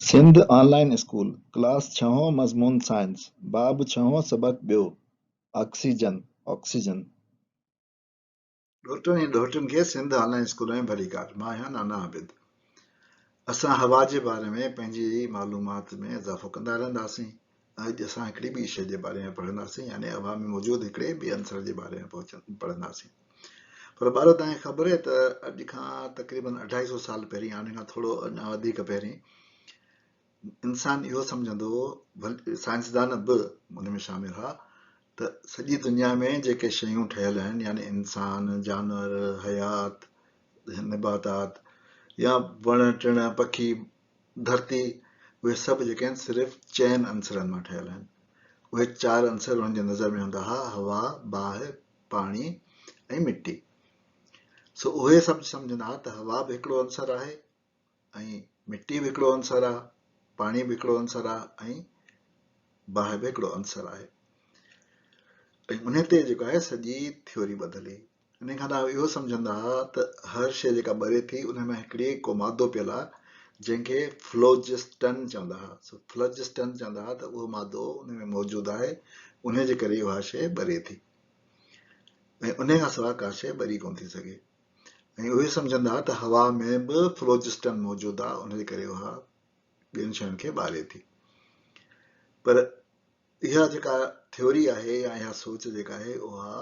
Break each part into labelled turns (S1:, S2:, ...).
S1: Sindh online school class छहों मज़मून science बाब छहों सबक ॿियो ऑक्सीजन ऑक्सीजन।
S2: डॉक्टरनि ऐं ॾोहिटुनि खे सिंध ऑनलाइन स्कूल में भली कार। मां आहियां नाना आबिद। असां हवा जे बारे में पंहिंजी मालूमात में इज़ाफ़ो कंदा रहंदासीं। अॼु असां हिकिड़ी ॿी शइ जे बारे में पढ़ंदासीं, यानी हवा में मौजूदु हिकिड़े ॿिए अंसर जे बारे में पढ़ंदासीं। पर ॿार, तव्हांखे ख़बर आहे त अॼु खां तक़रीबन 250 साल पहिरीं, हाणे खां थोरो अञा वधीक पहिरीं, इंसान इहो सम्झंदो हो, साइंसदान बि उन में शामिल हुआ, त सॼी दुनिया में जेके शयूं ठहियल आहिनि, यानी इंसान, जानवर, हयात, निबातात या वण टिण पखी, धरती, उहे सभु जेके आहिनि सिर्फ़ु चइनि अंसरनि मां ठहियल आहिनि। उहे 4 अंसर हुननि जे नज़र में हूंदा हुआ: हवा, बाहि, पाणी ऐं मिटी। सो उहे सभु सम्झंदा हुआ त हवा बि हिकिड़ो अंसर आहे, ऐं मिटी बि हिकिड़ो अंसर आहे, पाणी बि हिकिड़ो अंसर आहे, ऐं बाहि बि हिकिड़ो अंसर आहे। ऐं उन ते जेको आहे सॼी थ्योरी ॿधल हुई। इन खां तव्हां इहो सम्झंदा हुआ त हर शइ जेका ॿरे थी उन में हिकिड़ी को मादो पियल आहे, जंहिंखे फ्लोजिस्टन चवंदा हुआ। फ्लोजिस्टन चवंदा हुआ त उहो मादो उन में मौजूदु आहे, उन जे करे उहा शइ ॿरे थी, ऐं उन खां सवाइ का शइ ॿरी कोन थी सघे। ऐं उहे सम्झंदा हुआ त हवा में बि फ्लोजिस्टन मौजूदु आहे, उन जे करे उहा ॿियनि शयुनि खे ॿारे थी। पर इहा जेका थ्योरी आहे या इहा सोच जेका आहे उहा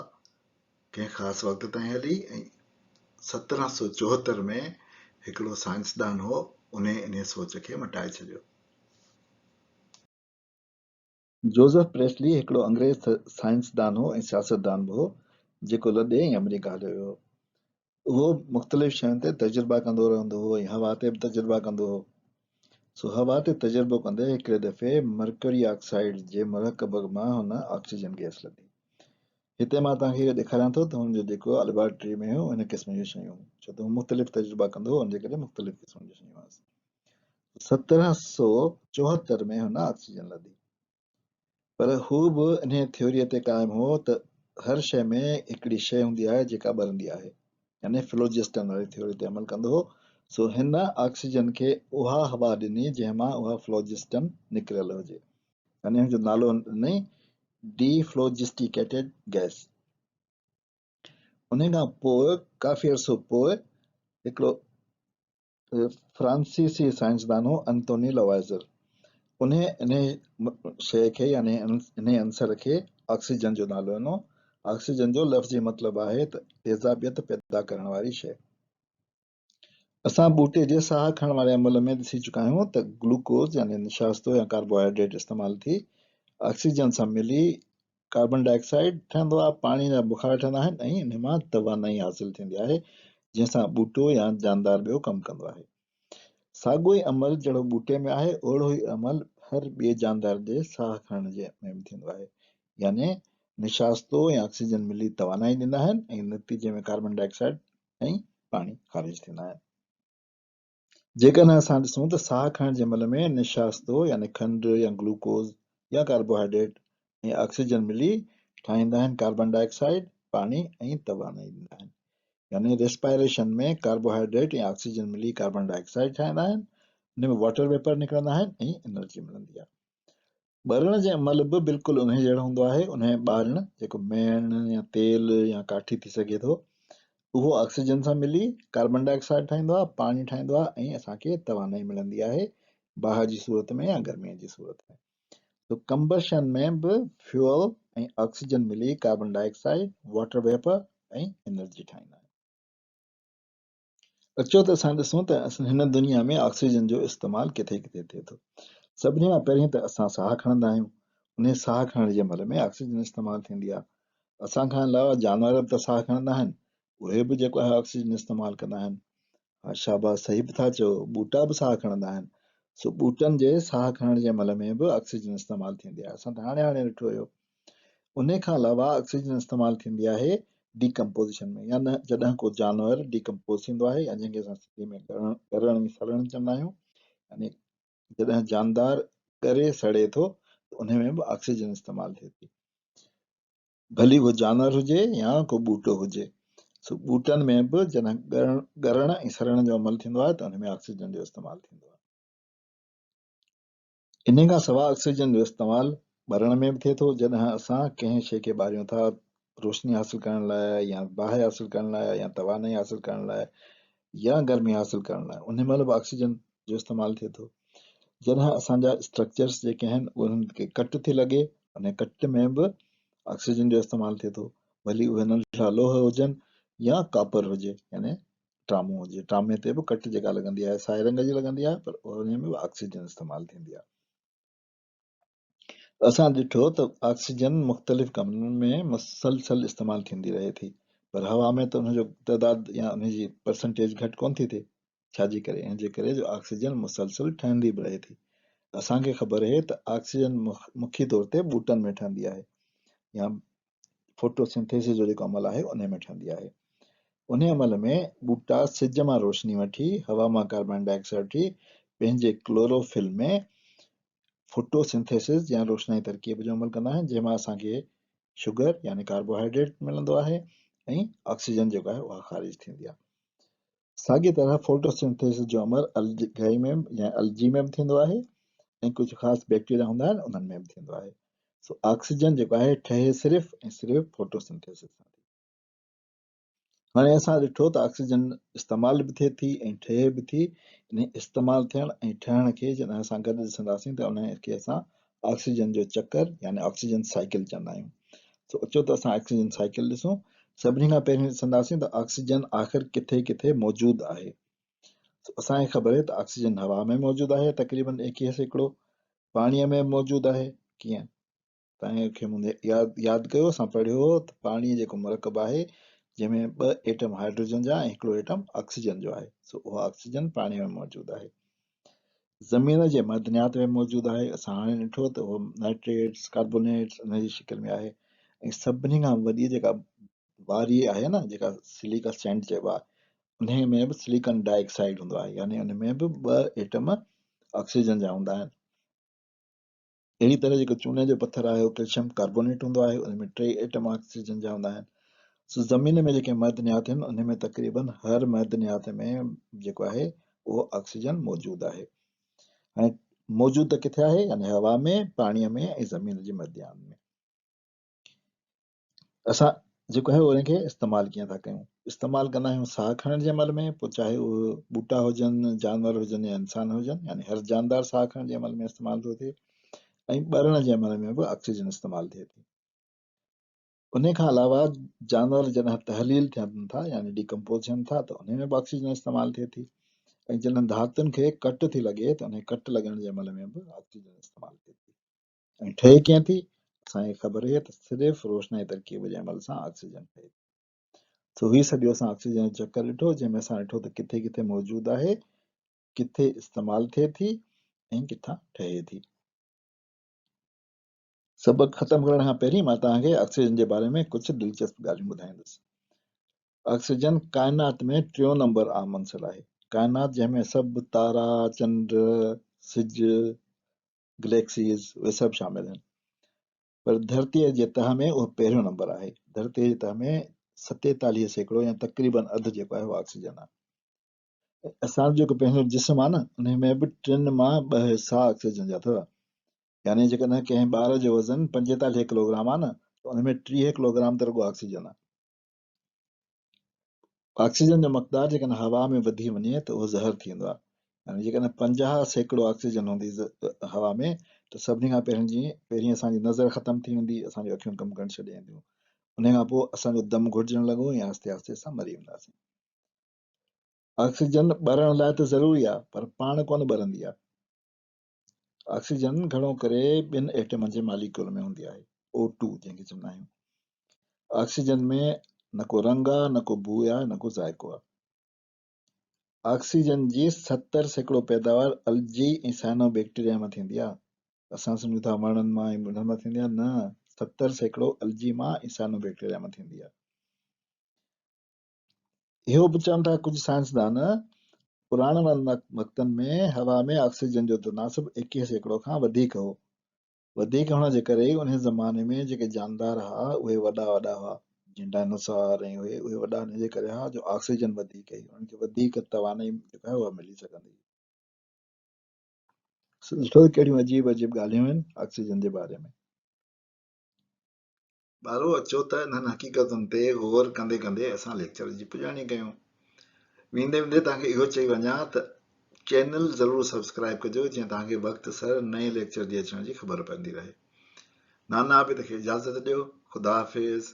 S2: कंहिं ख़ासि वक़्त ताईं हली, ऐं 1774 में हिकिड़ो साइंसदान हो, उन इन सोच खे मटाए छॾियो।
S1: जोसेफ प्रेस्ली हिकिड़ो अंग्रेज़ साइंसदान हो ऐं सियासतदान बि हो, जेको लॾे ऐं अमेरिका हलियो वियो। उहो मुख़्तलिफ़ शयुनि ते तजुर्बा कंदो रहंदो हो ऐं हवा ते बि तजुर्बा कंदो हो। सो हवा ते तजुर्बो कंदे हिकिड़े दफ़े मर्करी ऑक्साइड जे मरकब मां हुन ऑक्सीजन गैस लधी। हिते मां तव्हांखे इहो ॾेखारियां थो त हुनजो जेको लेबोरेटरी में हो हिन क़िस्म जूं शयूं, छो त हू मुख़्तलिफ़ तजुर्बा कंदो हो, हुनजे करे मुख़्तलिफ़ क़िस्म जूं शयूं हुआसीं। 1774 में हुन ऑक्सीजन लधी, पर हू बि इन थ्योरीअ ते क़ाइमु हो त हर शइ में हिकिड़ी शइ हूंदी आहे जेका ॿरंदी आहे, यानी फ्लोजिस्टन वारी थ्योरी ते अमल कंदो हो। सो हिन ऑक्सीजन खे उहा हवा ॾिनी जंहिंमां उहा फ्लोजिस्टन निकिरल हुजे, यानी हुनजो नालो ॾिनई डीफ्लोजिस्टिकेटेड गैस। उन खां पोइ काफ़ी अर्सो पोइ हिकिड़ो फ्रांसीसी साइंसदान हो अंटोनी लवाइज़र, उन इन शइ खे यानी इन अंसर खे ऑक्सीजन जो नालो ॾिनो। ऑक्सीजन जो लफ़्ज़ी मतिलबु आहे त तेज़ाबियत पैदा करण वारी शइ। असां ॿूटे जे साह खणण वारे अमल में ॾिसी चुका आहियूं त ग्लूकोज़ यानी निशास्तो या कार्बोहाइड्रेट इस्तेमालु थी ऑक्सीजन सां मिली कार्बन डाइऑक्साइड ठहंदो आहे, पाणी जा बुख़ार ठहंदा आहिनि, ऐं इन मां तवानाई हासिलु थींदी आहे, जंहिंसां ॿूटो या जानदार ॿियो कमु कंदो आहे। साॻियो ई अमल जहिड़ो ॿूटे में आहे, ओहिड़ो ई अमल हर ॿिए जानदार जे साह खणण जे में बि थींदो आहे, यानी निशास्तो ऐं ऑक्सीजन मिली तवानाई ॾींदा आहिनि, ऐं नतीजे में कार्बन डाइऑक्साइड ऐं पाणी ख़ारिज थींदा आहिनि। जेकॾहिं असां ॾिसूं त साह खणण जे महिल में निशास्तो यानी खंडु या ग्लूकोज़ या कार्बोहाइड्रेट ऐं ऑक्सीजन मिली ठाहींदा आहिनि कार्बन डाइऑक्साइड, पाणी ऐं तवानाई ॾींदा आहिनि। यानी रेस्पायरेशन में कार्बोहाइड्रेट ऐं ऑक्सीजन मिली कार्बन डाइऑक्साइड ठाहींदा आहिनि, हुन में वाटर वेपर निकिरंदा आहिनि ऐं एनर्जी मिलंदी आहे। ॿरण जे अमल बि बिल्कुलु उन जहिड़ो हूंदो आहे। उन में ॿारणु जेको मेण या तेल या काठी थी सघे थो, उहो ऑक्सीजन सां मिली कार्बन डाइऑक्साइड ठाहींदो आहे, पाणी ठाहींदो आहे, ऐं असांखे तवानाई मिलंदी आहे बाहि जी सूरत में या गर्मीअ जी सूरत में। तो कंबशन में बि फ्यूअल ऐं ऑक्सीजन मिली कार्बन डाइऑक्साइड, वाटर वेपर ऐं एनर्जी ठाहींदा आहिनि। अचो त असां ॾिसूं त हिन दुनिया में ऑक्सीजन जो इस्तेमालु किथे किथे थिए थो। सभिनी खां पहिरीं त असां साह खणंदा आहियूं, उन साह खणण जे महिल में ऑक्सीजन इस्तेमालु थींदी आहे। असां खां अलावा जानवर बि त साह खणंदा आहिनि, उहे बि जेको आहे ऑक्सीजन इस्तेमालु कंदा आहिनि। हा, शाबाश, सही बि था चओ, ॿूटा बि साह खणंदा आहिनि। सो ॿूटनि जे साह खणण जे महिल में बि ऑक्सीजन इस्तेमालु थींदी आहे, असां त हाणे हाणे ॾिठो हुयो। उन खां अलावा ऑक्सीजन इस्तेमालु थींदी आहे डीकम्पोज़िशन में, या न जॾहिं को जानवर डीकम्पोज़ थींदो आहे, या जंहिंखे असां सिंधी में ॻरण ऐं सड़ण चवंदा आहियूं, यानी जॾहिं जानदार ॻरे सड़े थो, उन में बि ऑक्सीजन इस्तेमालु थिए थी, भली उहो जानवर हुजे या को ॿूटो हुजे। सो ॿूटनि में बि जॾहिं ॻरण ऐं सड़ण जो अमल थींदो आहे त उन में ऑक्सीजन जो इस्तेमालु थींदो आहे। इन खां सवाइ ऑक्सीजन जो इस्तेमालु ॿरण में बि थिए थो जॾहिं असां कंहिं शइ खे ॿारियूं था रोशनी हासिल करण लाइ या बाहि हासिल करण लाइ या तवानाई हासिल करण लाइ या गर्मी हासिल करण लाइ उन महिल बि ऑक्सीजन जो इस्तेमालु थिए थो। जॾहिं असांजा स्ट्रक्चर्स जेके आहिनि उन्हनि खे कट थी लॻे उन कट में बि ऑक्सीजन जो इस्तेमालु थिए थो, भली उहे नंढड़ा लोह हुजनि या कापर हुजे यानी ट्रामो हुजे। ट्रामे ते बि कट जेका लॻंदी आहे साए रंग जी लॻंदी आहे पर उन में बि ऑक्सीजन इस्तेमालु थींदी आहे। असां ॾिठो त ऑक्सीजन मुख़्तलिफ़ कमरनि में मुसलसल इस्तेमालु थींदी रहे थी पर हवा में त उनजो तइदाद या उनजी परसेंटेज घटि कोन थी थिए। छाजे करे? इन जे करे जो ऑक्सीजन मुसलसल ठहंदी बि रहे थी। असांखे ख़बर आहे त ऑक्सीजन मुख्य तौर ते ॿूटनि में ठहंदी आहे या फोटोसिंथेसिस जो जेको अमल आहे उन में ठहंदी आहे। उन अमल में ॿूटा सिज मां रोशनी वठी हवा मां कार्बन डाइऑक्साइड वठी पंहिंजे क्लोरोफिल में फोटोसिंथेसिस या रोशनाई तरकीब जो अमल कंदा आहिनि जंहिंमां असांखे शुगर यानी कार्बोहाइड्रेट मिलंदो आहे ऐं ऑक्सीजन जेको आहे उहा ख़ारिज थींदी आहे। साॻी तरह फोटोसिंथेसिस जो अमल अलगाई में या अलजी में बि थींदो आहे ऐं कुझु ख़ासि बैक्टीरिया हूंदा आहिनि उन्हनि में बि थींदो आहे। सो ऑक्सीजन जेको आहे ठहे सिर्फ़ु ऐं सिर्फ़ु फोटोसिंथेसिस सां। हाणे असां ॾिठो त ऑक्सीजन इस्तेमालु बि थिए थी ऐं ठहे बि थी। इन इस्तेमालु थियण ऐं ठहण खे जॾहिं असां गॾु ॾिसंदासीं त उनखे असां ऑक्सीजन जो चकर यानी ऑक्सीजन साइकिल चवंदा आहियूं। सो अचो त असां ऑक्सीजन साइकिल ॾिसूं। सभिनी खां पहिरीं ॾिसंदासीं त ऑक्सीजन आख़िर किथे किथे मौजूदु आहे। असांखे ख़बर आहे त ऑक्सीजन हवा में मौजूदु आहे तक़रीबन 21%, पाणीअ में मौजूदु आहे। कीअं? तव्हांखे मुंहिंजे यादि कयो असां पढ़ियो हो त पाणीअ जेको मरकब आहे जंहिंमें 2 एटम हाइड्रोजन जा ऐं हिकिड़ो एटम ऑक्सीजन जो आहे। सो उहो ऑक्सीजन पाणीअ में मौजूदु आहे। ज़मीन जे मदनियात में मौजूदु आहे। असां हाणे ॾिठो त उहो नाइट्रेट्स कार्बोनेट्स उन जी शिकिल में आहे ऐं सभिनी खां वॾी जेका वारी आहे न जेका सिलिका सैंड चइबो आहे उन में बि सिलिकॉन डाइऑक्साइड हूंदो आहे यानी उन में बि 2 एटम ऑक्सीजन जा हूंदा आहिनि। अहिड़ी तरह जेको चूने जो पत्थर आहे उहो कैल्शियम कार्बोनेट हूंदो आहे उन में 3 एटम ऑक्सीजन जा हूंदा आहिनि। सो ज़मीन में जेके मदनियात आहिनि उन में तक़रीबन हर मदनियात में जेको आहे उहो ऑक्सीजन मौजूदु आहे। हाणे मौजूदु त किथे आहे यानी हवा में पाणीअ में ऐं ज़मीन जे मदनियात में। असां जेको आहे उनखे इस्तेमालु कीअं था कयूं? इस्तेमालु कंदा आहियूं साह खणण जे अमल में, पोइ चाहे उहे ॿूटा हुजनि जानवर हुजनि या इंसान हुजनि यानी हर जानदार साह खणण जे अमल में इस्तेमालु थो थिए ऐं ॿरण जे अमल में बि ऑक्सीजन इस्तेमालु थिए थी। उन खां अलावा जानवर जॾहिं तहलील थियनि था यानी डिकम्पोज थियनि था त उन में बि ऑक्सीजन इस्तेमालु थिए थी ऐं जॾहिं धातुनि खे कट थी लॻे त उन कट लॻण जे अमल में बि ऑक्सीजन इस्तेमालु थिए थी। ऐं ठहे कीअं थी? असांखे ख़बर आहे त सिर्फ़ु रोशनाई तरकीब जे अमल सां ऑक्सीजन ठहे थी। सो ही सॼो असां ऑक्सीजन जो चकर ॾिठो जंहिंमें असां ॾिठो त किथे किथे मौजूदु आहे, किथे इस्तेमालु थिए थी ऐं किथां ठहे थी। सबक़ ख़तमु करण खां पहिरीं मां तव्हांखे ऑक्सीजन जे बारे में कुझु दिलचस्प ॻाल्हियूं ॿुधाईंदुसि। ऑक्सीजन काइनात में 3 नंबर आम अंसर आहे। काइनात जंहिंमें सभु तारा चंड सिज गैलेक्सीज़ उहे सभु शामिल आहिनि पर धरतीअ जे तह में उहो पहिरियों नंबर आहे। धरतीअ जे तह में 47% या तक़रीबन अधु जेको आहे उहो ऑक्सीजन आहे। असांजो जेको पंहिंजो जिस्म आहे न उन में बि 3 मां 2 हिसा ऑक्सीजन जा अथव यानी जेकॾहिं कंहिं ॿार जो वज़न 45 किलोग्राम आहे न त उन में 30 किलोग्राम त रुॻो ऑक्सीजन आहे। ऑक्सीजन जो मक़दार जेकॾहिं हवा में वधी वञे त उहो ज़हर थी वेंदो आहे यानी जेकॾहिं 50% ऑक्सीजन हूंदी हवा में त सभिनी खां पहिरीं असांजी नज़र ख़तमु थी वेंदी, असांजी अखियूं कमु करणु छॾे वेंदियूं, उन खां पोइ असांजो दम घुटिजण लॻो या आहिस्ते आहिस्ते असां मरी वेंदासीं। ऑक्सीजन ॿरण लाइ त ज़रूरी आहे पर पाण कोन ॿरंदी आहे। ऑक्सीजन घणो करे 2 एटमनि जे मालिक्यूल में हूंदी आहे, O2 जंहिंखे चवंदा आहियूं। ऑक्सीजन में न को रंग आहे न को बू आहे न को ज़ाइको आहे। ऑक्सीजन जी 70% पैदावार अलजी ऐं साइनो बैक्टीरिया मां थींदी आहे। असां सम्झूं था वणनि मां ऐं उन्हनि मां थींदी आहे, न 70% अलजी मां ऐं साइनो बैक्टीरिया मां थींदी आहे। इहो बि चवनि था कुझु साइंसदान पुराणे वक़्तनि में हवा में ऑक्सीजन जो तनासुब 21% खां वधीक हो। वधीक हुअण जे करे उन ज़माने में जेके जानदार हुआ उहे वॾा वॾा हुआ जीअं डायनासोर ऐं उहे वॾा हिन जे करे हुआ जो ऑक्सीजन वधीक हुई, उन्हनि खे वधीक तवानाई जेका आहे उहा मिली सघंदी। ॾिठो कहिड़ियूं अजीब अजीब ॻाल्हियूं आहिनि ऑक्सीजन जे बारे में।
S2: ॿारो अचो त इन्हनि हक़ीक़तुनि ते गौर कंदे कंदे असां लेक्चर जी पुॼाणी कयूं। वेंदे वेंदे तव्हांखे इहो चई वञा त चैनल ज़रूरु सब्सक्राइब कजो जीअं तव्हांखे वक़्त सर नए लेक्चर जे अचण जी ख़बर पवंदी रहे। नाना आबिद खे इजाज़त ॾियो। ख़ुदा हाफ़िज़।